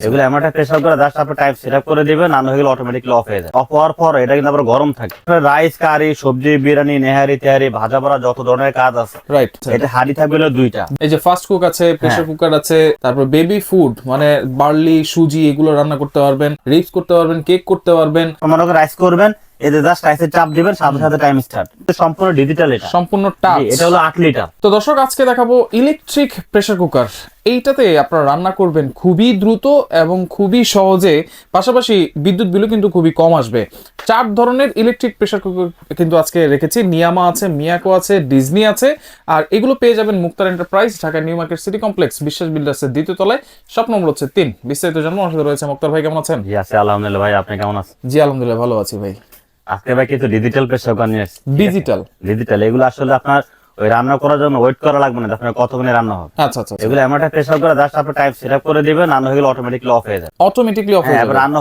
এগুলো এমন একটা প্রেসার করে জাস্ট আপনি টাইপ সেটআপ করে দিবেন, না হলে অটোমেটিক্যালি অফ হয়ে যায়। অফ হওয়ার পর এটা কিন্তু আবার গরম থাকে। রাইস, কারি, সবজি, বিরিয়ানি, নেহারি, তেহারি, ভাজা পোড়া যত ধরনের কাজ আছে, রাইট। এটা হাঁড়ি থাকবে হলো দুইটা। এই যে ফাস্ট কুক আছে, প্রেসার কুকার আছে, তারপর বেবি ফুড মানে বার্লি, সুজি এগুলো রান্না করতে পারবেন, রিপস করতে পারবেন, কেক করতে পারবেন। মনে করেন রাইস করবেন, এতে জাস্ট রাইসে চাপ দিবেন, সাথে সাথে টাইম স্টার্ট। সম্পূর্ণ ডিজিটাল, এটা সম্পূর্ণ টাচ। এটা হলো 8 লিটার। তো দর্শক আজকে দেখাবো ইলেকট্রিক প্রেসার কুকার। এইটাতে আপনারা রান্না করবেন খুবই দ্রুত এবং খুবই সহজে, পাশাপাশি বিদ্যুৎ বিলও কিন্তু খুবই কম আসবে। 4 ধরনের ইলেকট্রিক প্রেসার কুকার কিন্তু আজকে রেখেছি। নিয়ামা আছে, মিয়াকো আছে, ডিজনি আছে, আর এগুলো পেয়ে যাবেন Muktar enterprise, Dhaka new market city complex, Biswas বিল্ডার্সের 2য় তলায়, শপ নম্বর হচ্ছে 3। বিস্তারিত জানবো, আমার সাথে রয়েছে মুক্তার ভাই। কেমন আছেন? জি আছে আলহামদুলিল্লাহ। ভাই আপনি কেমন আছেন? জি আলহামদুলিল্লাহ ভালো আছি ভাই। আজকে ভাই কিছু ডিজিটাল প্রেসার কুকার নিয়ে এসেছি। ডিজিটাল এগুলো আসলে আপনার ওই রান্না করার জন্য ওয়েট করা লাগবে না, আপনার কতক্ষণে রান্না হবে। আচ্ছা আচ্ছা। এগুলো এমন একটা প্রেসার করে জাস্ট আপনি টাইপ সেটআপ করে দিবেন, না হলে অটোমেটিক্যালি অফ হয়ে যায়। অটোমেটিক্যালি অফ হয়ে হ্যাঁ, যাবে। রান্না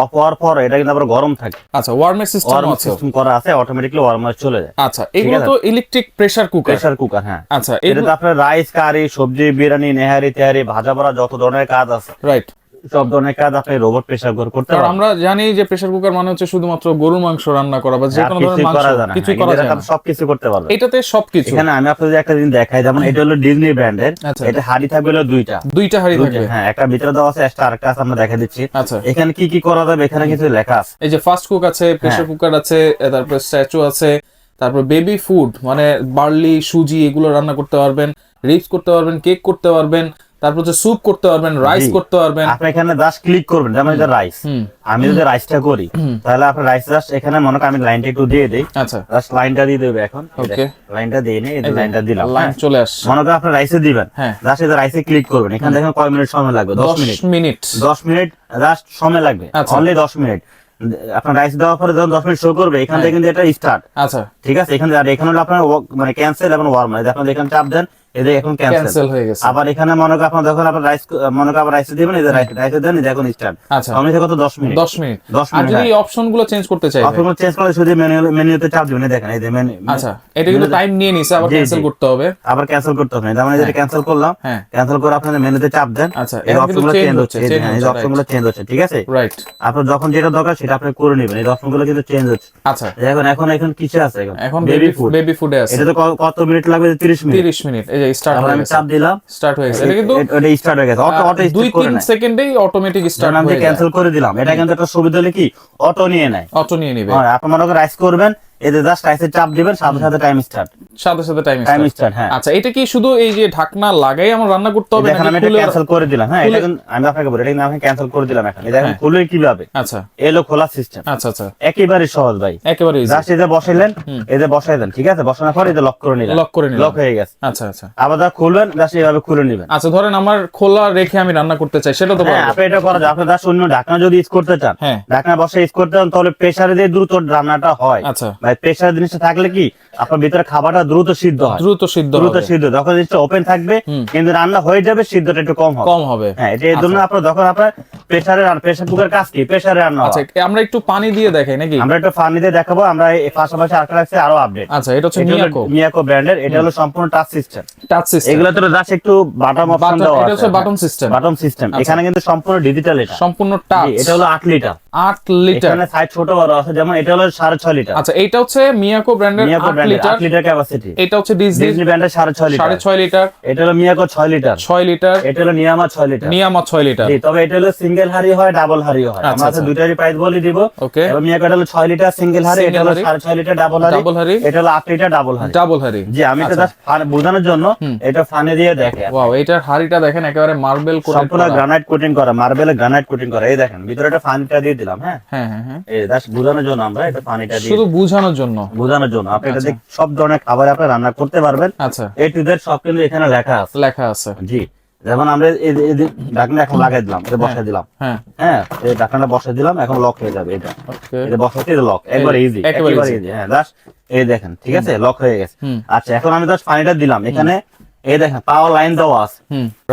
অফ হওয়ার পর এটা কিন্তু আবার গরম থাকে। আচ্ছা, ওয়ার্মের সিস্টেম আছে, সিস্টেম করা আছে, অটোমেটিক্যালি ওয়ার্মার চলে যায়। আচ্ছা, এগুলো তো ইলেকট্রিক প্রেসার কুকার। হ্যাঁ। আচ্ছা, এটাতে আপনার রাইস, কারি, সবজি, বিরিয়ানি, নেহারি, তেহারি, ভাজা পোড়া যত ধরনের কাজ আছে, রাইট, সব ধরনের কাজ আপনি রোবট প্রেসার কুকার করতে কারণ পারবেন। আমরা জানি যে প্রেসার কুকার মানে হচ্ছে শুধুমাত্র গরুর মাংস রান্না করা বা যে কোনো ধরনের মাংস, কিছু করা যায় না। সবকিছু করতে পারবেন এটাতে সবকিছু। এখানে আমি আপনাদের একটা জিনিস দেখাই, যেমন এটা হলো ডিজনি ব্র্যান্ডের। আচ্ছা। এটা হাঁড়ি থাকবে হলো দুইটা হাঁড়ি থাকবে। হ্যাঁ, একটা ভিতরে দেওয়া আছে, একটা আরেকটা আছে, আমরা দেখা দিচ্ছি। আচ্ছা, এখানে কি কি করা যাবে এখানে কিছু লেখা আছে। এই যে ফাস্ট কুক আছে, প্রেসার কুকার আছে, তারপর স্ট্যাচু আছে, তারপর বেবি ফুড মানে বার্লি, সুজি এগুলো রান্না করতে পারবেন, রিপস করতে পারবেন, কেক করতে পারবেন, তারপর হচ্ছে স্যুপ করতে পারবেন, রাইস করতে পারবেন। আপনি এখানে জাস্ট ক্লিক করবেন, যেমন এটা রাইস। আমি যদি রাইসটা করি, তাহলে আপনি রাইস জাস্ট এখানে মনে করেন আমি লাইনটা একটু দিয়ে দেই। আচ্ছা, জাস্ট লাইনটা দিয়ে দেবে এখন। ওকে, লাইনটা দিয়ে নেই, এই লাইনটা দিলাম, লাইন চলে আসছে। মনে করেন আপনি রাইসে দিবেন, হ্যাঁ, জাস্ট এটা রাইসে ক্লিক করবেন। এখানে দেখেন কয় মিনিট সময় লাগবে? 10 মিনিট। 10 মিনিট জাস্ট সময় লাগবে, অনলি 10 মিনিট। আপনার রাইস দেওয়ার পরে যখন 10 মিনিট শো করবে, এখান থেকে কিন্তু এটা স্টার্ট। আচ্ছা, ঠিক আছে। এখানে আর এখানে হলো আপনার মানে ক্যান্সেল এবং ওয়ার্ম। আপনার এখানে চাপ দেন, এই যে এখন ক্যান্সেল হয়ে গেছে। আবার এখানে মনে করেন আপনার যখন আপনার রাইস মনে করেন রাইস দিবেন, এই যে রাইস দেন, এই যে এখন স্টার্ট। আচ্ছা, আমি কত 10 মিনিট। 10 মিনিট। আর যদি এই অপশনগুলো চেঞ্জ করতে চাই, অপশন চেঞ্জ করে শুধু মেনুতে চাপ দিবেন, দেখেন এই যে মেনু। আচ্ছা, এটা কিন্তু টাইম নিয়ে নিছে, আবার ক্যান্সেল করতে হবে। আবার ক্যান্সেল করতে হবে, যেমন এটা ক্যান্সেল করলাম। হ্যাঁ, ক্যান্সেল করে আপনাদের মেনুতে চাপ দেন। আচ্ছা, এই অপশনগুলো চেঞ্জ হচ্ছে, এই অপশনগুলো চেঞ্জ হচ্ছে। ঠিক আছে, রাইট। আপনার যখন যেটা দরকার সেটা আপনি করে নেবেন। এই অপশনগুলো কিন্তু চেঞ্জ হচ্ছে। আচ্ছা, এখন কিসে আছে? এখন বেবি ফুডে আছে। এটা তো কত মিনিট লাগবে? 30 মিনিট। 30 মিনিট। এই যে স্টার্ট হয়ে গেছে, চাপ দিলাম, স্টার্ট হয়ে গেছে। এটা কিন্তু এটা স্টার্ট হয়ে গেছে, অটো 2-3 সেকেন্ডেই অটোমেটিক স্টার্ট হয়ে যায়। ক্যান্সেল করে দিলাম। এটা কিন্তু একটা সুবিধা হলো কি, অটো নিয়ে নেয়, অটো নিয়ে নেবে। আপনি মনে করেন রাইস করবেন, এতে জাস্ট রাইসে চাপ দিবেন, সাথে সাথে টাইম স্টার্ট। সাথে টাইম স্টার্ট। হ্যাঁ। আচ্ছা, এটা কি শুধু এই যে ঢাকনা লাগাই আমরা রান্না করতে হবে নাকি? আমি এটা ক্যান্সেল করে দিলাম। হ্যাঁ, এটা আমি আপনাকে বলি, এটা আমি ক্যান্সেল করে দিলাম। এখন এটা খুলবে কিভাবে? আচ্ছা, এলো খোলা সিস্টেম। আচ্ছা আচ্ছা, একেবারে সহজ ভাই, একেবারে ইজি। জাস্ট এটা বসাইলেন, এটা বসাই দেন। ঠিক আছে, বসানোর পর এটা লক করে নিলেন, লক হয়ে গেছে। আচ্ছা আচ্ছা, আবার যা খুলবেন জাস্ট এইভাবে খুলে নেবেন। আচ্ছা, ধরেন আমার খোলা রেখে আমি রান্না করতে চাই, সেটা তো পারবো। আপনি এটা করা যায়। আপনি জাস্ট অন্য ঢাকনা যদি ইউজ করতে চান, হ্যাঁ, ঢাকনা বসে ইউজ করতে চান, তাহলে প্রেসারে দিয়ে দ্রুত রান্নাটা হয়। আচ্ছা ভাই, প্রেসার জিনিসটা থাকলে কি আপনার ভিতরে খাবারটা দ্রুত সিদ্ধ হয়, দ্রুত সিদ্ধ। যখন জিনিসটা ওপেন থাকবে কিন্তু রান্না হয়ে যাবে, সিদ্ধটা একটু কম হবে। হ্যাঁ, এটা এর জন্য আপনার যখন আপনার প্রেসার কুকার কাজ কি, প্রেসারে রান্না হয়। আচ্ছা, আমরা একটু পানি দিয়ে দেখাই নাকি? আমরা একটু পানি দিয়ে দেখাবো। আমরা এই পাশাপাশি আরেকটা আছে আরো আপডেট। আচ্ছা, এটা হচ্ছে মিয়াকো ব্র্যান্ডের। এটা হলো সম্পূর্ণ টাচ সিস্টেম। এগুলো তো জাস্ট একটু বাটন অপশন দেওয়া আছে। এটা হচ্ছে বাটন সিস্টেম। এখানে কিন্তু সম্পূর্ণ ডিজিটাল, এটা সম্পূর্ণ টাচ। এটা হলো 8 লিটার। 8 লিটার। এখানে সাইজ ছোট বড় আছে, যেমন এটা হলো 6.5 লিটার। আচ্ছা, এটা হচ্ছে মিয়াকো ব্র্যান্ডের 8 লিটার ক্যাপাসিটি। এটা হচ্ছে ডিজনি ব্র্যান্ডের 6.5 লিটার। এটা হলো মিয়াকো 6 লিটার। 6 লিটার। এটা হলো নিয়ামা 6 লিটার। নিয়ামা 6 লিটার। তবে এটা হলো সিঙ্গেল হাড়ি হয়, ডাবল হাড়ি হয়। আমরা দুইটারই প্রাইস বলে দিব। ওকে। এবং মিয়াকো হলো 6 লিটার সিঙ্গেল হাড়ি, এটা হলো 6.5 লিটার ডাবল হাড়ি। এটা হলো 8 লিটার ডাবল হাড়ি। জি, আমি এটা জাস্ট বোঝানোর জন্য এটা ফানে দিয়ে দেখে। ওয়াও, এটার হাড়িটা দেখেন একেবারে মার্বেল কোটেড, সম্পূর্ণ গ্রানাইট কোটিং করা, মার্বেলে গ্রানাইট কোটিং করা। এই দেখেন ভিতরে একটা ফানিটা দিয়ে দিলাম। হ্যাঁ হ্যাঁ হ্যাঁ, এই জাস্ট বোঝানোর জন্য আমরা এটা ফানিটা দিই, শুধু বোঝানোর জন্য। আপনি এটা দিয়ে সব ধরনের খাবার আপনি রান্না করতে পারবেন। আচ্ছা, এ টু জেড সব কিন্তু এখানে লেখা আছে। জি, যেমন আমরা এই ঢাকনা এখন লাগাই দিলাম, এটা বসাই দিলাম। হ্যাঁ, এই ঢাকনাটা বসাই দিলাম, এখন লক হয়ে যাবে। এটা বসাতে লক, একবার ইজি, একেবারে ইজি। হ্যাঁ, জাস্ট এই দেখেন, ঠিক আছে, লক হয়ে গেছে। আচ্ছা, এখন আমি জাস্ট পানিটা দিলাম, এখানে এই দেখেন পাওয়ার লাইন দেওয়া আছে।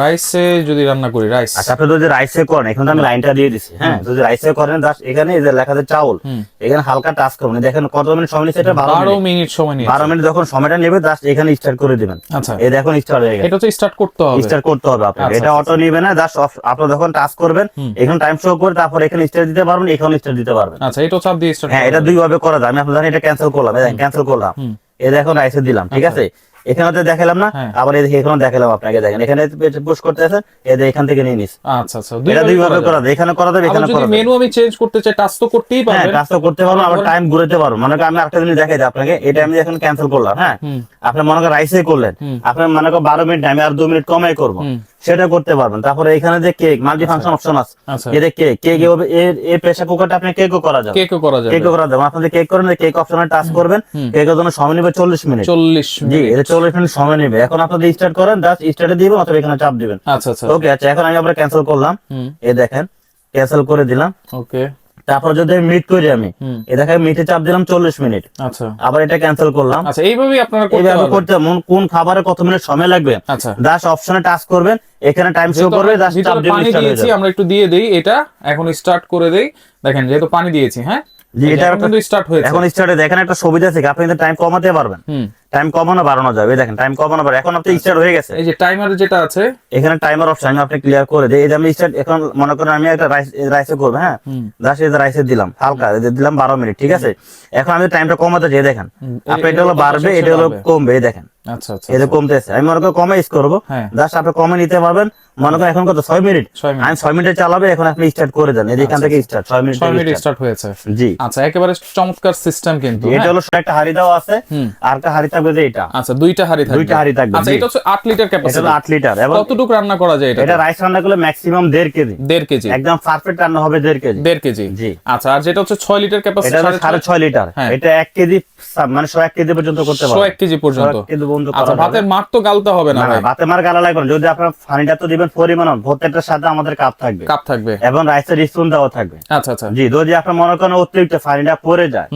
রাইসে যদি রান্না করি রাইস, আচ্ছা আপনি যদি রাইসে করেন, এখন তো আমি লাইনটা দিয়ে দিছি, হ্যাঁ যদি রাইসে করেন জাস্ট এখানে এই যে লেখা আছে চাউল, এখানে হালকা টাচ করুন, দেখেন কত মিনিট সময় নিচ্ছে, এটা 12 মিনিট সময় নিয়ে 12 মিনিট যখন সময়টা নেবে জাস্ট এখানে স্টার্ট করে দিবেন। আচ্ছা এই দেখুন স্টার্ট হয়ে গেছে, এটা তো স্টার্ট করতে হবে, স্টার্ট করতে হবে আপনাকে, আচ্ছা, এটা অটো নিবে না, জাস্ট আপনি যখন টাচ করবেন এখানে টাইম শো করে তারপর এখানে স্টার্ট দিতে পারবেন, এখানে স্টার্ট দিতে পারবেন। আচ্ছা এটা চাপ দিয়ে স্টার্ট, হ্যাঁ এটা দুই ভাবে করা যায়, আমি আপনাদের এটা ক্যান্সেল করলাম, এই দেখেন ক্যান্সেল করলাম, এই দেখুন রাইসে দিলাম, ঠিক আছে এখানে তো দেখালাম না, আবার এই দেখে এখানে দেখালাম আপনাকে, দেখেন এখানে পুশ করতে আছে, এই যে এখান থেকে নিয়ে নিস। আচ্ছা আচ্ছা এটা দুই ভাবে করা যায়, এখানে করা যাবে, এখানে করা যাবে। মেনু আমি চেঞ্জ করতে চাই, টাচ তো করতেই পারবেন, হ্যাঁ টাচ তো করতে পারবেন, আবার টাইম ঘুরাতে পারবেন। মানে আমি আরেকটা জিনিস দেখাই দিই আপনাকে, এটা আমি এখন ক্যান্সেল করলাম, হ্যাঁ আপনি মনে করেন রাইসে করলেন, আপনি মনে করেন 12 মিনিট আমি আর 2 মিনিট কমাই করব, সেটা করতে পারবেন। তারপরে এখানে যে কেক মাল্টি ফাংশন অপশন আছে, এই যে কেক এই প্রেসার কুকারটা আপনি কেকও করা যাবে, কেকও করা যাবে, কেকও করা যাবে। আপনি কেক করেন, কেক অপশনে টাচ করবেন, কেকের জন্য সময় নেবে 40 মিনিট, 40 জি মিনিট, এটা 40 মিনিট সময় নেবে। এখন আপনি স্টার্ট করেন, জাস্ট স্টার্টে দিবেন অথবা এখানে চাপ দিবেন। আচ্ছা আচ্ছা ওকে আচ্ছা এখন আমি আবার ক্যান্সেল করলাম, এই দেখেন ক্যান্সেল করে দিলাম। ওকে তারপর যদি মিনিট করি আমি, এই দেখেন মিনিটে চাপ দিলাম 40 মিনিট, আচ্ছা আবার এটা ক্যান্সেল করলাম। আচ্ছা এইভাবেই আপনারা এইভাবে করতে কোন খাবারে কত মিনিট সময় লাগবে, আচ্ছা জাস্ট অপশনে টাচ করবেন, এখানে টাইম শো করবে, জাস্ট চাপ দিবেন, পানি স্টার্ট হয়ে দিয়েছি যাবে। আমরা একটু দিয়ে দেই, এটা এখন স্টার্ট করে দেই, দেখেন যেহেতু পানি দিয়েছি, হ্যাঁ জি এটা কিন্তু স্টার্ট হয়েছে, এখন স্টার্টে দেখেন একটা সুবিধা আছে, আপনি কিন্তু টাইম কমাতে পারবেন, টাইম কমানো বাড়ানো যাবে, দেখেন টাইম কমানো বাড়ানো, এখন আপনি স্টার্ট হয়ে গেছে। এই যে টাইমার যেটা আছে এখানে টাইমার অপশন আমি আপনি ক্লিয়ার করে দেই, এই যে আমি স্টার্ট, এখন মনে করেন আমি একটা রাইসে করব, হ্যাঁ জাস্ট এই যে রাইসে দিলাম হালকা, এই যে দিলাম 12 মিনিট, ঠিক আছে এখন আমি টাইমটা কমাতে চাই, দেখেন আপনি এটা হলো বাড়বে, এটা হলো কমবে, এই দেখেন আচ্ছা আচ্ছা এটা কমতেছে, আমি মনে করি কমে ইউজ করবো, জাস্ট আপনি কমে নিতে পারবেন। মনে করেন এখন কত 6 মিনিট, আমি 6 মিনিটে চালাবে, এখন আপনি স্টার্ট করে দেন, এই যে এখান থেকে স্টার্ট 6 মিনিট স্টার্ট হয়েছে। জি আচ্ছা একেবারে চমৎকার সিস্টেম কিন্তু, এটা হলো একটা হাড়ি দেওয়া আছে, আর একটা হাড়ি থাকবে যে এটা, আচ্ছা দুইটা হাড়ি থাকবে, দুইটা হাড়ি থাকবে। আচ্ছা এটা হচ্ছে 8 লিটার এটা ক্যাপাসিটি, হলো 8 লিটার, এবং কতটুকু রান্না করা যায় এটা? এটা রাইস রান্না করলে ম্যাক্সিমাম 1.5 কেজি, 1.5 কেজি একদম পারফেক্ট রান্না হবে 1.5 কেজি, 1.5 কেজি জি। আচ্ছা আর যেটা হচ্ছে 6 লিটার ক্যাপাসিটি, এটা 6.5 লিটার, এটা 1 কেজি মানে 100 কেজি পর্যন্ত করতে পারবে, 100 কেজি পর্যন্ত। 100 কেজি পর্যন্ত আচ্ছা করা ভাতের মার তো গালতে হবে না না, ভাই, ভাতে মার গালা লাগবে না, যদি আপনার পানিটা তো দিবেন পরিমাণ, প্রত্যেকটার সাথে আমাদের কাপ থাকবে, কাপ থাকবে, এবং রাইসের স্পুন দেওয়া থাকবে। আচ্ছা আচ্ছা জি যদি আপনার মনে করেন অতিরিক্ত পানিটা পড়ে যায়,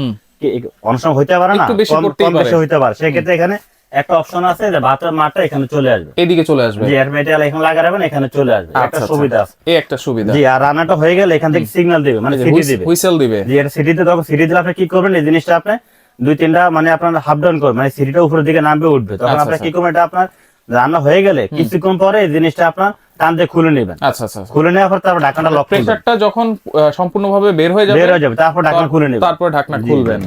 অনেক সময় হইতে পারে না, একটু বেশি কম করতেই পারে, বেশি হইতে পারে, সেক্ষেত্রে এখানে একটা অপশন আছে যে ভাতের মারটা এখানে চলে আসবে, এদিকে চলে আসবে, জি এর মেটেরিয়াল এখানে লাগাবেন, এখানে চলে আসবে, একটা সুবিধা আছে, এই একটা সুবিধা। জি আর রান্নাটা হয়ে গেলে এখান থেকে সিগন্যাল দিবে, মানে সিটি দিবে, হুইসেল দিবে, জি এটা সিটিতে তখন সিটি দিলে আপনি কি করবেন, এই জিনিসটা আপনি 2-3টা মানে আপনার হাফ ডাউন করবেন, মানে সিটিটা উপরের দিকে নামবে উঠবে, তখন আপনি কি করবেন, এটা আপনার রান্না হয়ে গেলে কিছুক্ষণ পরে এই জিনিসটা আপনার টান দিয়ে খুলে নেবেন, আচ্ছা আচ্ছা খুলে নেওয়ার পর তারপর ঢাকনাটা লক করবেন, প্রেসারটা যখন সম্পূর্ণভাবে বের হয়ে যাবে তারপর ঢাকনা খুলে নেবেন, তারপর ঢাকনা খুলবেন।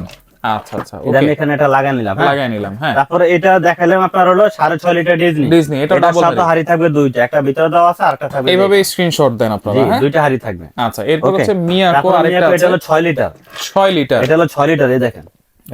আচ্ছা আচ্ছা এটা আমি এখানে এটা লাগিয়ে নিলাম, হ্যাঁ লাগাই নিলাম, হ্যাঁ তারপরে এটা দেখালাম আপনার হলো 6.5 লিটার ডিজনি, এটা এটার ডাবল সাথে হাড়ি থাকবে দুইটা, একটা ভিতরে দেওয়া আছে আর একটা থাকবে, এইভাবে স্ক্রিনশট দেন আপনারা, জি হ্যাঁ দুইটা হাড়ি থাকবে। আচ্ছা এরপর Okay. হচ্ছে মিয়াকো, তারপর আরেকটা মিয়াকো, আছে এটা হলো 6 লিটার, 6 লিটার, এটা হলো 6 লিটার, এই দেখেন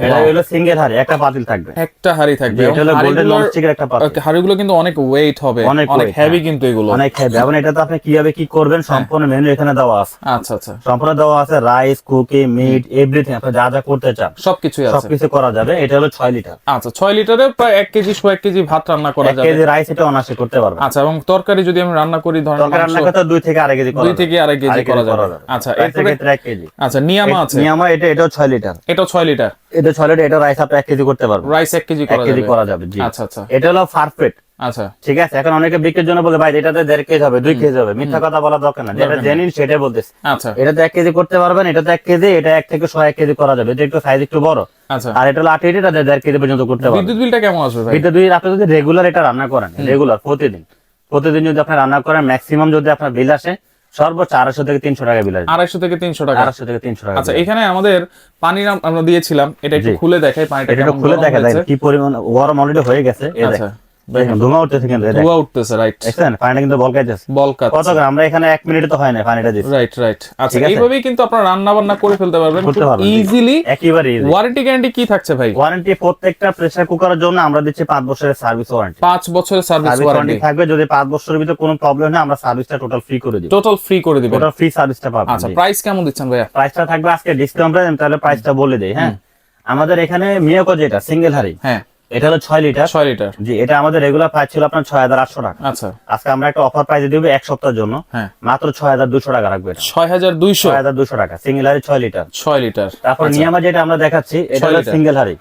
এটা হলো সিঙ্গেল হাড়ি, একটা পাতিল থাকবে, একটা হাড়ি থাকবে, এটা হলো গোল্ডেন ননস্টিকের একটা পাতিল, ওকে হাড়িগুলো কিন্তু অনেক ওয়েট হবে, অনেক হেভি কিন্তু এগুলো, অনেক হেভি, এবং এটা তো আপনি কিভাবে কি করবেন সম্পূর্ণ মেনু এখানে দেওয়া আছে, আচ্ছা আচ্ছা সম্পূর্ণ দেওয়া আছে, রাইস কুকি মিট এভরিথিং, আপনি যা যা করতে চান সবকিছুই আছে, সবকিছু করা যাবে। এটা হলো 6 লিটার, আচ্ছা 6 লিটারে প্রায় 1 কেজি 100 কেজি ভাত রান্না করা 1 যাবে, কেজি রাইস এটা অনায়াসে করতে পারবেন। আচ্ছা এবং তরকারি যদি আমি রান্না করি, ধরেন তরকারি রান্না করতে 2 থেকে আড়াই কেজি করা 2 যাবে, থেকে আড়াই কেজি করা যাবে। আচ্ছা এরপরে ক্ষেত্রে 1 কেজি, আচ্ছা নিয়ামা আছে, নিয়ামা এটাও 6 লিটার, এটাও 6 লিটার, এটা 6 লিটার, এটা রাইস আপনি 1 কেজি করতে পারবেন, রাইস 1 কেজি 1 কেজি করা যাবে, জি আচ্ছা আচ্ছা এটা হলো পারফেক্ট, আচ্ছা ঠিক আছে। এখন অনেকে বিক্রির জন্য বলে ভাই এটাতে 1.5 কেজি হবে 2 কেজি হবে, মিথ্যা কথা বলা দরকার না, যেটা জেনুইন সেটাই বলতেছি। আচ্ছা এটাতে 1 কেজি করতে পারবেন, এটাতে 1 কেজি, এটা 1 থেকে 100 1 কেজি করা যাবে, এটা একটু সাইজ একটু বড়, আচ্ছা আর এটা হলো 8 লিটার, এটা 1.5 কেজি পর্যন্ত করতে পারবেন। বিদ্যুৎ বিলটা কেমন আসবে ভাই? এটা দুই আপনি যদি রেগুলার এটা রান্না করেন, রেগুলার প্রতিদিন যদি আপনি রান্না করেন, ম্যাক্সিমাম যদি আপনার বিল আসে সর্বোচ্চ 250 থেকে 300 টাকা বিল আসবে, 250 থেকে 300 টাকা, 250 থেকে 300 টাকা। আচ্ছা এখানে আমাদের পানি আমরা দিয়েছিলাম, এটা একটু খুলে দেখাই, পানিটা এটা কেমন খুলে গরম দেখা যায় হয়েছে। কি পরিমাণ গরম অলরেডি হয়ে গেছে, এই আচ্ছা দেখেন দেখেন ধোঁয়া উঠতেছে, কিন্তু ধোঁয়া উঠতেছে, রাইট দেখছেন পানিটা কিন্তু বলকাইতেছে, বলকা কত গ্রাম, আমরা এখানে 1 মিনিটে তো হয় না পানিটা দিচ্ছি, রাইট রাইট। আচ্ছা ঠিক আছে? এইভাবেই কিন্তু আপনারা রান্না বান্না করে ফেলতে পারবেন ইজিলি, একেবারে easy। ওয়ারেন্টি গ্যারান্টি কি থাকছে ভাই? ওয়ারেন্টি প্রত্যেকটা প্রেসার কুকারের জন্য আমরা দিচ্ছি 5 বছরের সার্ভিস ওয়ারেন্টি, 5 বছরের সার্ভিস ওয়ারেন্টি থাকবে, যদি 5 বছরের ভিতরে কোনো প্রবলেম হয় আমরা সার্ভিসটা টোটাল ফ্রি করে দিব, টোটাল ফ্রি করে দিবেন, টোটাল ফ্রি সার্ভিসটা পাবেন। আচ্ছা প্রাইস কেমন দিচ্ছেন ভাইয়া? প্রাইসটা থাকবে আজকে ডিসকাউন্ট প্রাইস, আমি তাহলে প্রাইসটা বলে দেই, হ্যাঁ আমাদের এখানে মিয়াকো যেটা সিঙ্গেল হাড়ি, হ্যাঁ এটা হলো 6 লিটার, 6 লিটার, জি এটা আমাদের রেগুলার প্রাইস ছিল আপনার 6800 টাকা, আচ্ছা আজকে আমরা একটা অফার প্রাইসে দিব 1 সপ্তাহের জন্য, হ্যাঁ মাত্র 6200 টাকা রাখবে, এটা 6200 6200 টাকা সিঙ্গেল হাড়ি 6 লিটার। 6 লিটার, তারপর নিয়ামা যেটা আমরা দেখাচ্ছি, এটা হলো সিঙ্গেল হাড়ি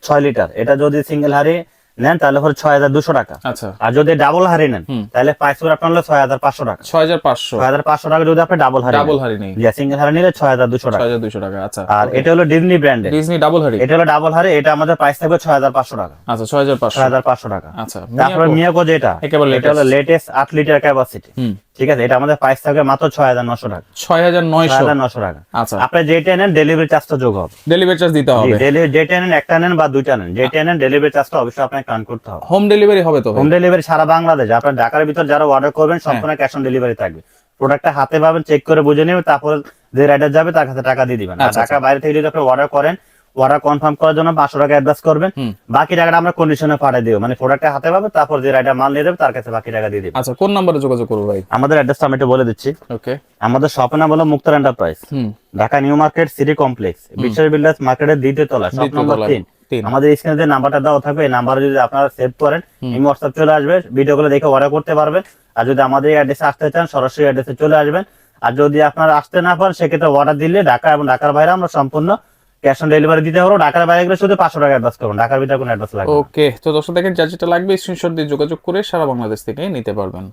6 লিটার, এটা যদি সিঙ্গেল হাড়ি নেন তাহলে হলো 6200 টাকা। আচ্ছা আর যদি ডাবল হাড়ি নেন তাহলে প্রাইস করে আপনার হলো 6500 টাকা। 6500 6500 টাকা যদি আপনি ডাবল হাড়ি ডাবল হাড়ি নেই, সিঙ্গেল হাড়ি নিলে 6200 টাকা। 6200 টাকা। আচ্ছা আর এটা হলো ডিজনি ব্র্যান্ডের, ডিজনি ডাবল হাড়ি, এটা হলো ডাবল হাড়ি, এটা আমাদের প্রাইস থাকবে 6500 টাকা। আচ্ছা 6500 6500 টাকা। আচ্ছা তারপরে মিয়াকো যেটা, একেবারে এটা হলো লেটেস্ট 8 লিটার ক্যাপাসিটি, ঠিক আছে, এটা আমাদের প্রাইস থাকবে মাত্র 6900 টাকা। 6900 টাকা। আচ্ছা আপনি যেটা নেন ডেলিভারি চার্জটা যোগ হবে, ডেলিভারি চার্জ দিতে হবে। যেটা নেন একটা নেন বা দুইটা নেন, যেটা নেন ডেলিভারি চার্জটা অবশ্যই আপনাকে কাউন্ট করতে হবে। হোম ডেলিভারি হবে তো ভাই? হোম ডেলিভারি সারা বাংলাদেশে, আপনার ঢাকার ভিতর যারা অর্ডার করবেন সম্পূর্ণ ক্যাশ অন ডেলিভারি থাকবে। প্রোডাক্টটা হাতে পাবেন, চেক করে বুঝে নেবেন, তারপর যে রাইডার যাবে তার কাছে টাকা দিয়ে দিবেন। আর আচ্ছা, ঢাকার বাইরে থেকে যদি আপনি অর্ডার করেন, অর্ডার কনফার্ম করার জন্য 500 টাকা অ্যাডভান্স করবেন, বাকি টাকাটা আমরা কন্ডিশনে পাঠিয়ে দিব, মানে প্রোডাক্টটা হাতে পাবে, তারপর যে রাইডার মাল নিয়ে যাবে তার কাছে বাকি টাকা দিয়ে দিবেন। আচ্ছা কোন নম্বরে যোগাযোগ করব ভাই? আমাদের অ্যাড্রেসটা আমি একটু বলে দিচ্ছি। ওকে, আমাদের শপের নাম হলো Muktar enterprise, Dhaka new market city complex, Bishwa builders মার্কেটের দ্বিতীয় তলা, শপ নম্বর 3। আমাদের স্ক্রিনে যে নাম্বারটা দেওয়া থাকবে এই নাম্বারে যদি আপনারা সেভ করেন, এই হোয়াটসঅ্যাপ চলে আসবে, ভিডিওগুলো দেখে অর্ডার করতে পারবেন। আর যদি আমাদের অ্যাড্রেসে আসতে চান সরাসরি অ্যাড্রেসে চলে আসবেন। আর যদি আপনারা আসতে না পারেন সেক্ষেত্রে অর্ডার দিলে ঢাকা এবং ঢাকার বাইরে আমরা সম্পূর্ণ ক্যাশ অন ডেলিভারি দিতে পারবো। ঢাকার বাইরে গেলে শুধু 500 টাকা অ্যাডভান্স করবেন, ঢাকার ভিতরে কোনো অ্যাডভান্স লাগবে না। ওকে, তো দর্শক দেখেন যা যেটা লাগবে স্ক্রিনশট দিয়ে যোগাযোগ করে সারা বাংলাদেশ থেকে নিতে পারবেন।